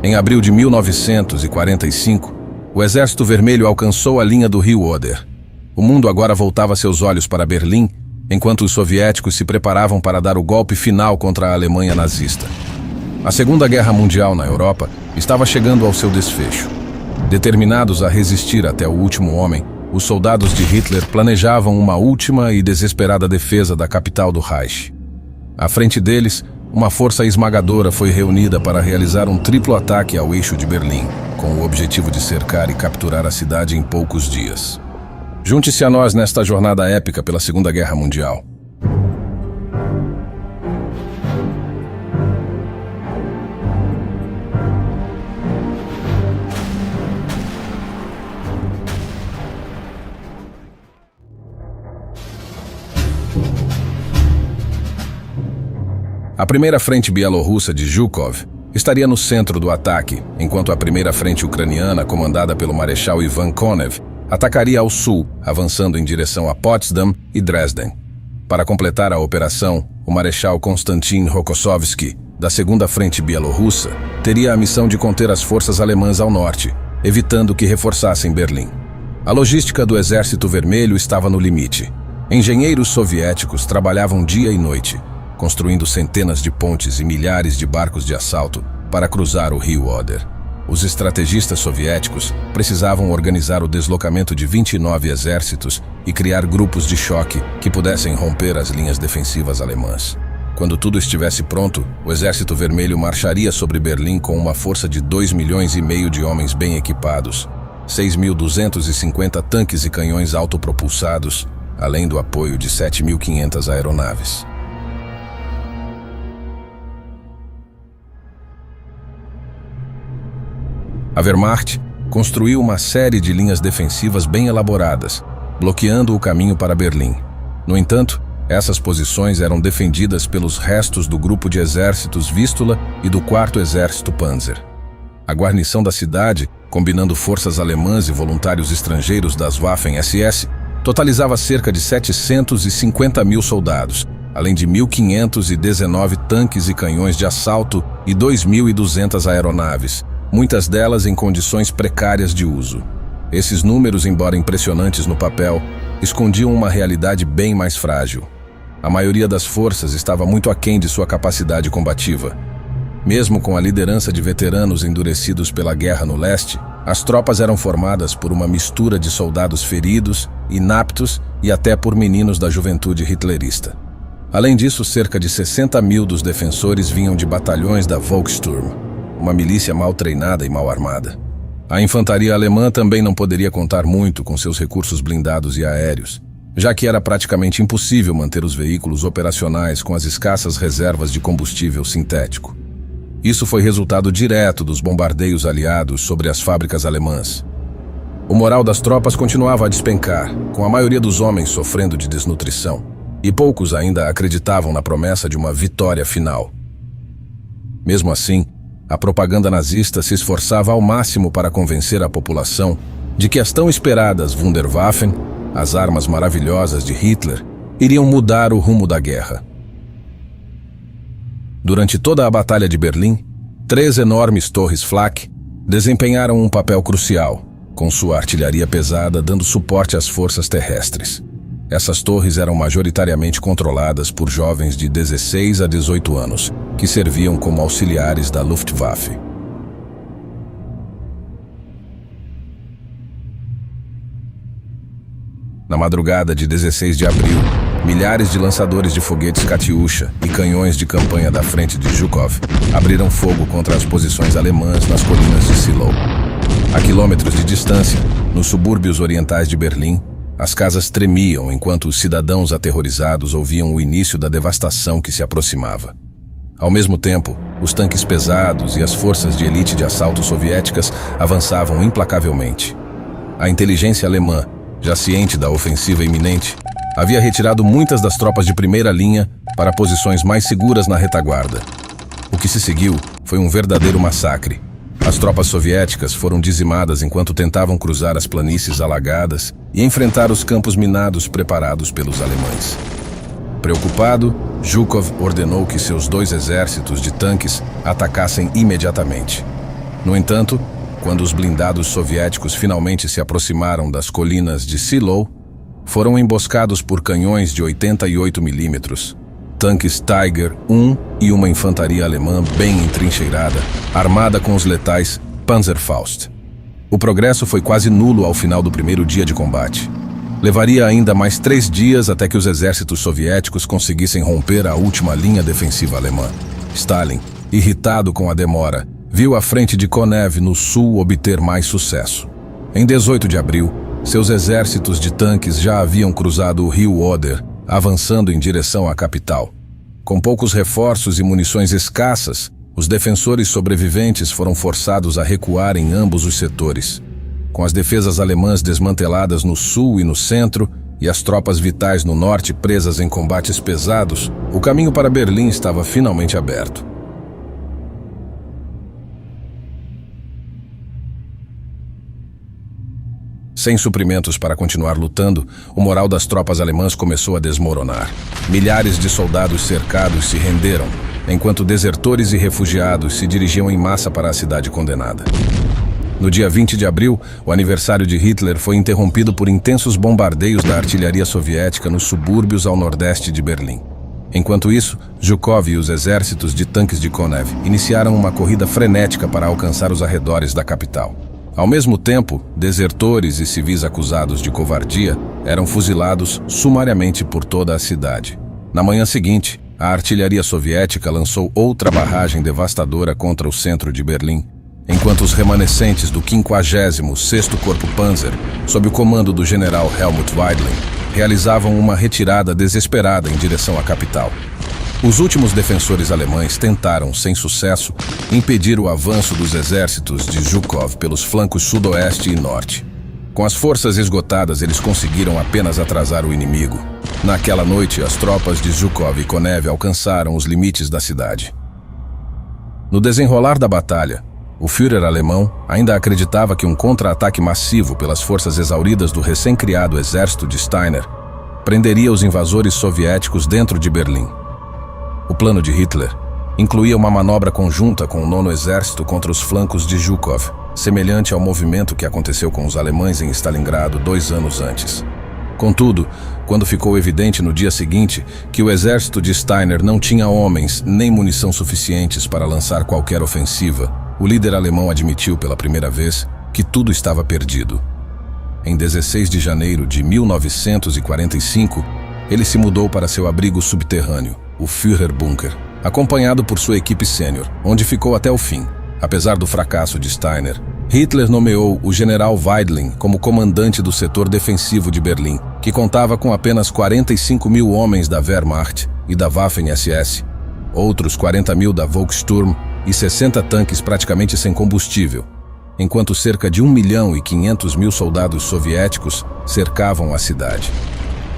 Em abril de 1945, o Exército Vermelho alcançou a linha do rio Oder. O mundo agora voltava seus olhos para Berlim, enquanto os soviéticos se preparavam para dar o golpe final contra a Alemanha nazista. A Segunda Guerra Mundial na Europa estava chegando ao seu desfecho. Determinados a resistir até o último homem, os soldados de Hitler planejavam uma última e desesperada defesa da capital do Reich. À frente deles, uma força esmagadora foi reunida para realizar um triplo ataque ao eixo de Berlim, com o objetivo de cercar e capturar a cidade em poucos dias. Junte-se a nós nesta jornada épica pela Segunda Guerra Mundial. A primeira frente bielorrussa de Zhukov estaria no centro do ataque, enquanto a primeira frente ucraniana, comandada pelo Marechal Ivan Konev, atacaria ao sul, avançando em direção a Potsdam e Dresden. Para completar a operação, o Marechal Konstantin Rokossovski, da segunda frente bielorrussa, teria a missão de conter as forças alemãs ao norte, evitando que reforçassem Berlim. A logística do Exército Vermelho estava no limite. Engenheiros soviéticos trabalhavam dia e noite, construindo centenas de pontes e milhares de barcos de assalto para cruzar o rio Oder. Os estrategistas soviéticos precisavam organizar o deslocamento de 29 exércitos e criar grupos de choque que pudessem romper as linhas defensivas alemãs. Quando tudo estivesse pronto, o Exército Vermelho marcharia sobre Berlim com uma força de 2,5 milhões de homens bem equipados, 6.250 tanques e canhões autopropulsados, além do apoio de 7.500 aeronaves. A Wehrmacht construiu uma série de linhas defensivas bem elaboradas, bloqueando o caminho para Berlim. No entanto, essas posições eram defendidas pelos restos do grupo de exércitos Vístula e do 4º Exército Panzer. A guarnição da cidade, combinando forças alemãs e voluntários estrangeiros das Waffen-SS, totalizava cerca de 750 mil soldados, além de 1.519 tanques e canhões de assalto e 2.200 aeronaves, muitas delas em condições precárias de uso. Esses números, embora impressionantes no papel, escondiam uma realidade bem mais frágil. A maioria das forças estava muito aquém de sua capacidade combativa. Mesmo com a liderança de veteranos endurecidos pela guerra no leste, as tropas eram formadas por uma mistura de soldados feridos, inaptos e até por meninos da juventude hitlerista. Além disso, cerca de 60 mil dos defensores vinham de batalhões da Volkssturm, uma milícia mal treinada e mal armada. A infantaria alemã também não poderia contar muito com seus recursos blindados e aéreos, já que era praticamente impossível manter os veículos operacionais com as escassas reservas de combustível sintético. Isso foi resultado direto dos bombardeios aliados sobre as fábricas alemãs. O moral das tropas continuava a despencar, com a maioria dos homens sofrendo de desnutrição, e poucos ainda acreditavam na promessa de uma vitória final. Mesmo assim, a propaganda nazista se esforçava ao máximo para convencer a população de que as tão esperadas Wunderwaffen, as armas maravilhosas de Hitler, iriam mudar o rumo da guerra. Durante toda a Batalha de Berlim, 3 enormes torres Flak desempenharam um papel crucial, com sua artilharia pesada dando suporte às forças terrestres. Essas torres eram majoritariamente controladas por jovens de 16 a 18 anos, que serviam como auxiliares da Luftwaffe. Na madrugada de 16 de abril, milhares de lançadores de foguetes Katyusha e canhões de campanha da frente de Zhukov abriram fogo contra as posições alemãs nas colinas de Silow. A quilômetros de distância, nos subúrbios orientais de Berlim, as casas tremiam enquanto os cidadãos aterrorizados ouviam o início da devastação que se aproximava. Ao mesmo tempo, os tanques pesados e as forças de elite de assalto soviéticas avançavam implacavelmente. A inteligência alemã, já ciente da ofensiva iminente, havia retirado muitas das tropas de primeira linha para posições mais seguras na retaguarda. O que se seguiu foi um verdadeiro massacre. As tropas soviéticas foram dizimadas enquanto tentavam cruzar as planícies alagadas e enfrentar os campos minados preparados pelos alemães. Preocupado, Zhukov ordenou que seus 2 exércitos de tanques atacassem imediatamente. No entanto, quando os blindados soviéticos finalmente se aproximaram das colinas de Seelow, foram emboscados por canhões de 88 milímetros, tanques Tiger I e uma infantaria alemã bem entrincheirada, armada com os letais Panzerfaust. O progresso foi quase nulo ao final do primeiro dia de combate. Levaria ainda mais 3 dias até que os exércitos soviéticos conseguissem romper a última linha defensiva alemã. Stalin, irritado com a demora, viu a frente de Konev no sul obter mais sucesso. Em 18 de abril, seus exércitos de tanques já haviam cruzado o rio Oder, avançando em direção à capital. Com poucos reforços e munições escassas, os defensores sobreviventes foram forçados a recuar em ambos os setores. Com as defesas alemãs desmanteladas no sul e no centro, e as tropas vitais no norte presas em combates pesados, o caminho para Berlim estava finalmente aberto. Sem suprimentos para continuar lutando, o moral das tropas alemãs começou a desmoronar. Milhares de soldados cercados se renderam, enquanto desertores e refugiados se dirigiam em massa para a cidade condenada. No dia 20 de abril, o aniversário de Hitler foi interrompido por intensos bombardeios da artilharia soviética nos subúrbios ao nordeste de Berlim. Enquanto isso, Zhukov e os exércitos de tanques de Konev iniciaram uma corrida frenética para alcançar os arredores da capital. Ao mesmo tempo, desertores e civis acusados de covardia eram fuzilados sumariamente por toda a cidade. Na manhã seguinte, a artilharia soviética lançou outra barragem devastadora contra o centro de Berlim, enquanto os remanescentes do 56º Corpo Panzer, sob o comando do general Helmut Weidling, realizavam uma retirada desesperada em direção à capital. Os últimos defensores alemães tentaram, sem sucesso, impedir o avanço dos exércitos de Zhukov pelos flancos sudoeste e norte. Com as forças esgotadas, eles conseguiram apenas atrasar o inimigo. Naquela noite, as tropas de Zhukov e Konev alcançaram os limites da cidade. No desenrolar da batalha, o Führer alemão ainda acreditava que um contra-ataque massivo pelas forças exauridas do recém-criado exército de Steiner prenderia os invasores soviéticos dentro de Berlim. O plano de Hitler incluía uma manobra conjunta com o 9º Exército contra os flancos de Zhukov, semelhante ao movimento que aconteceu com os alemães em Stalingrado 2 anos antes. Contudo, quando ficou evidente no dia seguinte que o exército de Steiner não tinha homens nem munição suficientes para lançar qualquer ofensiva, o líder alemão admitiu pela primeira vez que tudo estava perdido. Em 16 de janeiro de 1945, ele se mudou para seu abrigo subterrâneo, o Führerbunker, acompanhado por sua equipe sênior, onde ficou até o fim. Apesar do fracasso de Steiner, Hitler nomeou o general Weidling como comandante do setor defensivo de Berlim, que contava com apenas 45 mil homens da Wehrmacht e da Waffen-SS, outros 40 mil da Volkssturm e 60 tanques praticamente sem combustível, enquanto cerca de 1.500.000 soldados soviéticos cercavam a cidade.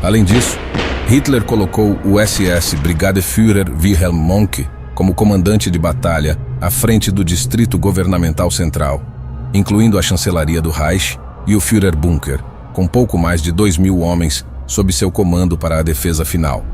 Além disso, Hitler colocou o SS Brigadeführer Wilhelm Mohnke como comandante de batalha à frente do Distrito Governamental Central, incluindo a chancelaria do Reich e o Führerbunker, com pouco mais de 2.000 homens sob seu comando para a defesa final.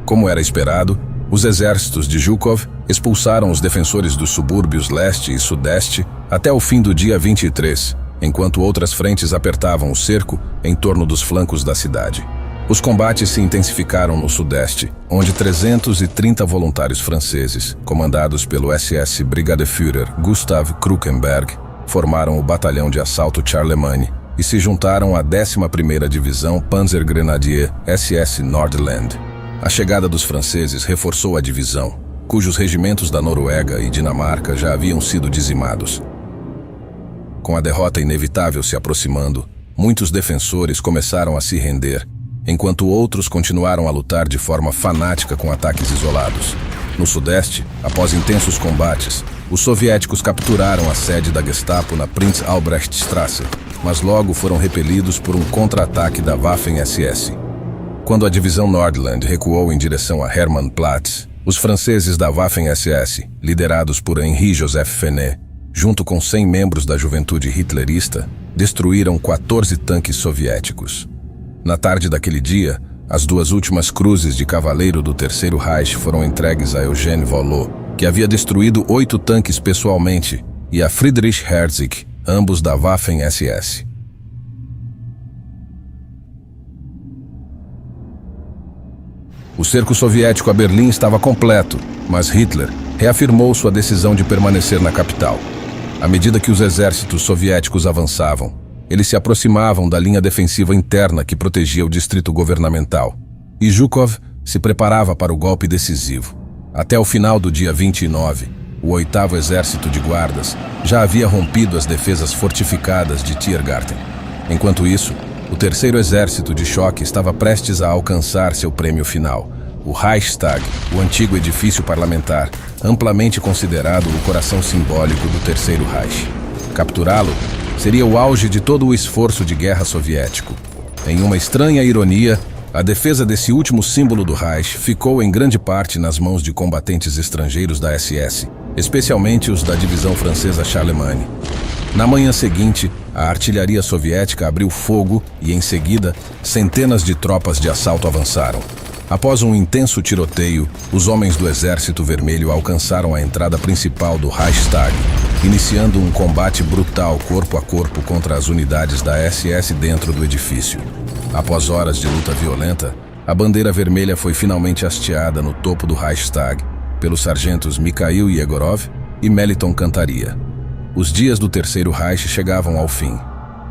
Como era esperado, os exércitos de Zhukov expulsaram os defensores dos subúrbios leste e sudeste até o fim do dia 23, enquanto outras frentes apertavam o cerco em torno dos flancos da cidade. Os combates se intensificaram no sudeste, onde 330 voluntários franceses, comandados pelo SS Brigadeführer Gustav Krukenberg, formaram o batalhão de assalto Charlemagne e se juntaram à 11ª Divisão Panzergrenadier SS Nordland. A chegada dos franceses reforçou a divisão, cujos regimentos da Noruega e Dinamarca já haviam sido dizimados. Com a derrota inevitável se aproximando, muitos defensores começaram a se render, enquanto outros continuaram a lutar de forma fanática com ataques isolados. No sudeste, após intensos combates, os soviéticos capturaram a sede da Gestapo na Prinz Albrechtstraße, mas logo foram repelidos por um contra-ataque da Waffen-SS. Quando a divisão Nordland recuou em direção a Hermannplatz, os franceses da Waffen-SS, liderados por Henri-Joseph Fenet, junto com 100 membros da juventude hitlerista, destruíram 14 tanques soviéticos. Na tarde daquele dia, As 2 últimas cruzes de cavaleiro do Terceiro Reich foram entregues a Eugène Vallot, que havia destruído 8 tanques pessoalmente, e a Friedrich Herzig, ambos da Waffen-SS. O cerco soviético a Berlim estava completo, mas Hitler reafirmou sua decisão de permanecer na capital. À medida que os exércitos soviéticos avançavam, eles se aproximavam da linha defensiva interna que protegia o distrito governamental, e Zhukov se preparava para o golpe decisivo. Até o final do dia 29, o 8º Exército de Guardas já havia rompido as defesas fortificadas de Tiergarten. Enquanto isso, o 3º Exército de Choque estava prestes a alcançar seu prêmio final, o Reichstag, o antigo edifício parlamentar, amplamente considerado o coração simbólico do Terceiro Reich. Capturá-lo seria o auge de todo o esforço de guerra soviético. Em uma estranha ironia, a defesa desse último símbolo do Reich ficou em grande parte nas mãos de combatentes estrangeiros da SS, especialmente os da divisão francesa Charlemagne. Na manhã seguinte, a artilharia soviética abriu fogo e, em seguida, centenas de tropas de assalto avançaram. Após um intenso tiroteio, os homens do Exército Vermelho alcançaram a entrada principal do Reichstag, iniciando um combate brutal corpo a corpo contra as unidades da SS dentro do edifício. Após horas de luta violenta, a bandeira vermelha foi finalmente hasteada no topo do Reichstag pelos sargentos Mikhail Yegorov e Meliton Cantaria. Os dias do Terceiro Reich chegavam ao fim.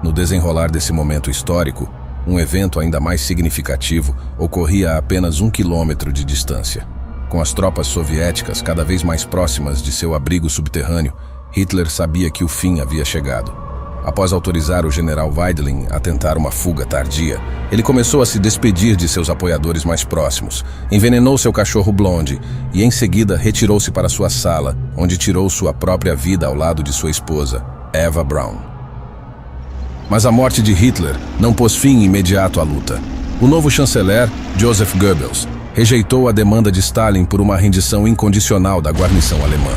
No desenrolar desse momento histórico, um evento ainda mais significativo ocorria a apenas 1 quilômetro de distância. Com as tropas soviéticas cada vez mais próximas de seu abrigo subterrâneo, Hitler sabia que o fim havia chegado. Após autorizar o general Weidling a tentar uma fuga tardia, ele começou a se despedir de seus apoiadores mais próximos, envenenou seu cachorro Blonde e, em seguida, retirou-se para sua sala, onde tirou sua própria vida ao lado de sua esposa, Eva Braun. Mas a morte de Hitler não pôs fim imediato à luta. O novo chanceler, Joseph Goebbels, rejeitou a demanda de Stalin por uma rendição incondicional da guarnição alemã.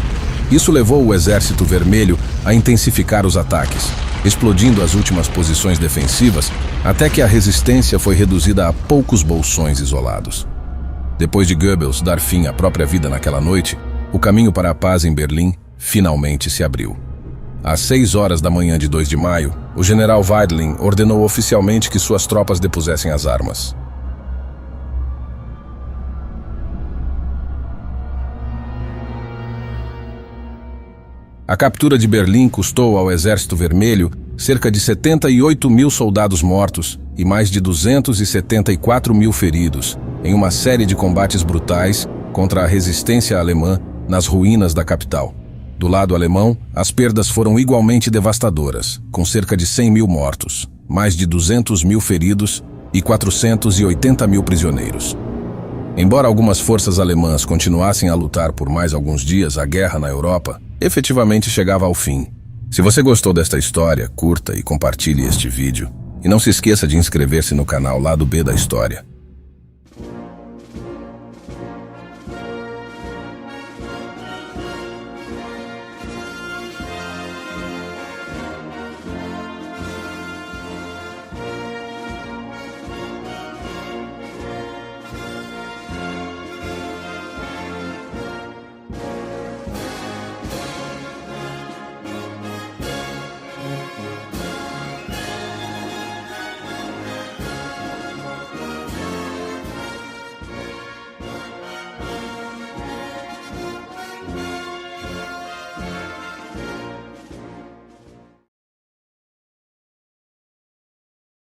Isso levou o Exército Vermelho a intensificar os ataques, explodindo as últimas posições defensivas até que a resistência foi reduzida a poucos bolsões isolados. Depois de Goebbels dar fim à própria vida naquela noite, o caminho para a paz em Berlim finalmente se abriu. Às 6 horas da manhã de 2 de maio, o general Weidling ordenou oficialmente que suas tropas depusessem as armas. A captura de Berlim custou ao Exército Vermelho cerca de 78 mil soldados mortos e mais de 274 mil feridos, em uma série de combates brutais contra a resistência alemã nas ruínas da capital. Do lado alemão, as perdas foram igualmente devastadoras, com cerca de 100 mil mortos, mais de 200 mil feridos e 480 mil prisioneiros. Embora algumas forças alemãs continuassem a lutar por mais alguns dias, a guerra na Europa efetivamente chegava ao fim. Se você gostou desta história, curta e compartilhe este vídeo. E não se esqueça de inscrever-se no canal Lado B da História.